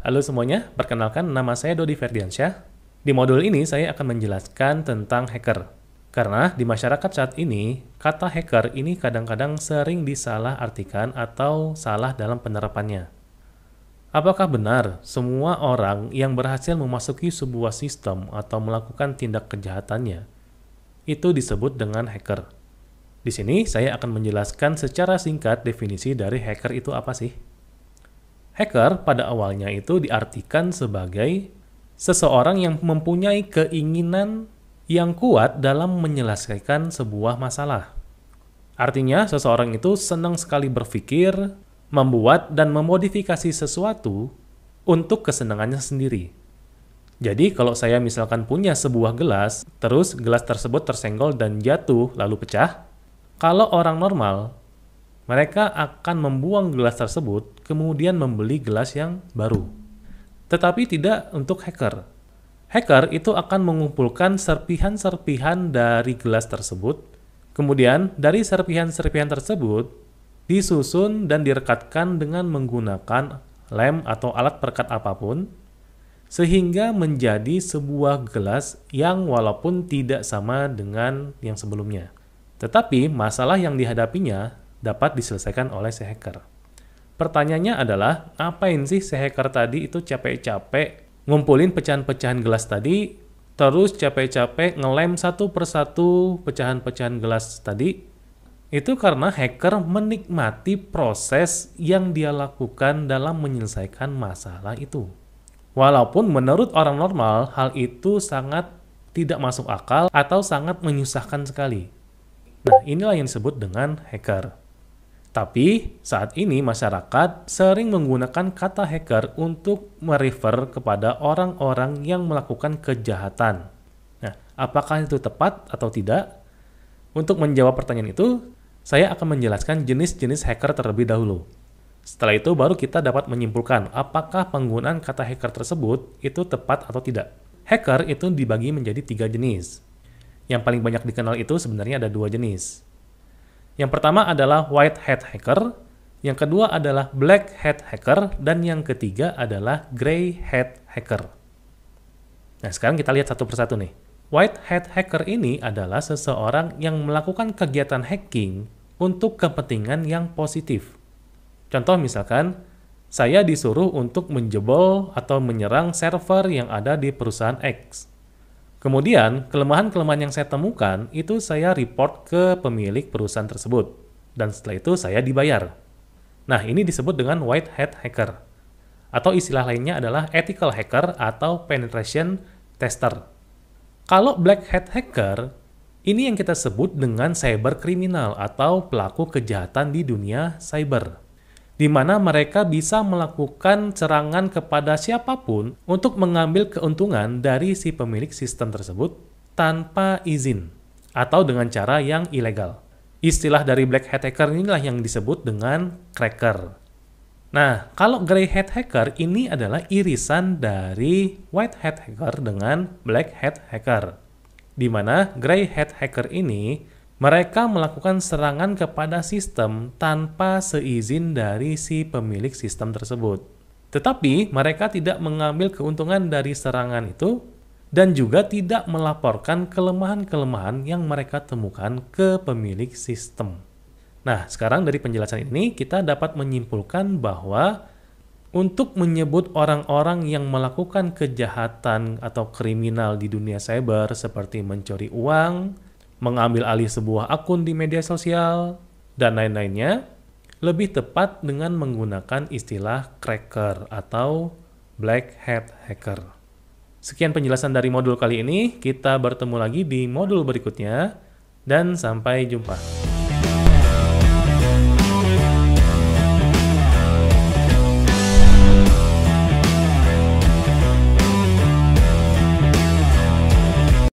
Halo semuanya, perkenalkan nama saya Dodi Ferdiansyah. Di modul ini saya akan menjelaskan tentang hacker. Karena di masyarakat saat ini, kata hacker ini kadang-kadang sering disalahartikan atau salah dalam penerapannya. Apakah benar semua orang yang berhasil memasuki sebuah sistem atau melakukan tindak kejahatannya itu disebut dengan hacker? Di sini saya akan menjelaskan secara singkat definisi dari hacker itu apa sih. Hacker pada awalnya itu diartikan sebagai seseorang yang mempunyai keinginan yang kuat dalam menyelesaikan sebuah masalah. Artinya, seseorang itu senang sekali berpikir, membuat, dan memodifikasi sesuatu untuk kesenangannya sendiri. Jadi, kalau saya misalkan punya sebuah gelas, terus gelas tersebut tersenggol dan jatuh lalu pecah, kalau orang normal, mereka akan membuang gelas tersebut, kemudian membeli gelas yang baru. Tetapi tidak untuk hacker. Hacker itu akan mengumpulkan serpihan-serpihan dari gelas tersebut, kemudian dari serpihan-serpihan tersebut disusun dan direkatkan dengan menggunakan lem atau alat perekat apapun, sehingga menjadi sebuah gelas yang walaupun tidak sama dengan yang sebelumnya. Tetapi masalah yang dihadapinya dapat diselesaikan oleh si hacker. Pertanyaannya adalah, ngapain sih si hacker tadi itu capek-capek ngumpulin pecahan-pecahan gelas tadi, terus capek-capek ngelem satu persatu pecahan-pecahan gelas tadi? Itu karena hacker menikmati proses yang dia lakukan dalam menyelesaikan masalah itu. Walaupun menurut orang normal, hal itu sangat tidak masuk akal atau sangat menyusahkan sekali. Nah, inilah yang disebut dengan hacker. Tapi, saat ini masyarakat sering menggunakan kata hacker untuk merefer kepada orang-orang yang melakukan kejahatan. Nah, apakah itu tepat atau tidak? Untuk menjawab pertanyaan itu, saya akan menjelaskan jenis-jenis hacker terlebih dahulu. Setelah itu, baru kita dapat menyimpulkan apakah penggunaan kata hacker tersebut itu tepat atau tidak. Hacker itu dibagi menjadi 3 jenis. Yang paling banyak dikenal itu sebenarnya ada 2 jenis. Yang pertama adalah white hat hacker, yang kedua adalah black hat hacker, dan yang ketiga adalah gray hat hacker. Nah, sekarang kita lihat satu persatu nih. White hat hacker ini adalah seseorang yang melakukan kegiatan hacking untuk kepentingan yang positif. Contoh misalkan, saya disuruh untuk menjebol atau menyerang server yang ada di perusahaan X. Kemudian, kelemahan-kelemahan yang saya temukan itu saya report ke pemilik perusahaan tersebut. Dan setelah itu saya dibayar. Nah, ini disebut dengan white hat hacker. Atau istilah lainnya adalah ethical hacker atau penetration tester. Kalau black hat hacker, ini yang kita sebut dengan cyber kriminal atau pelaku kejahatan di dunia cyber, di mana mereka bisa melakukan serangan kepada siapapun untuk mengambil keuntungan dari si pemilik sistem tersebut tanpa izin atau dengan cara yang ilegal. Istilah dari black hat hacker inilah yang disebut dengan cracker. Nah, kalau gray hat hacker ini adalah irisan dari white hat hacker dengan black hat hacker, di mana gray hat hacker ini mereka melakukan serangan kepada sistem tanpa seizin dari si pemilik sistem tersebut. Tetapi mereka tidak mengambil keuntungan dari serangan itu dan juga tidak melaporkan kelemahan-kelemahan yang mereka temukan ke pemilik sistem. Nah, sekarang dari penjelasan ini kita dapat menyimpulkan bahwa untuk menyebut orang-orang yang melakukan kejahatan atau kriminal di dunia cyber seperti mencuri uang, mengambil alih sebuah akun di media sosial, dan lain-lainnya, lebih tepat dengan menggunakan istilah cracker atau black hat hacker. Sekian penjelasan dari modul kali ini, kita bertemu lagi di modul berikutnya, dan sampai jumpa.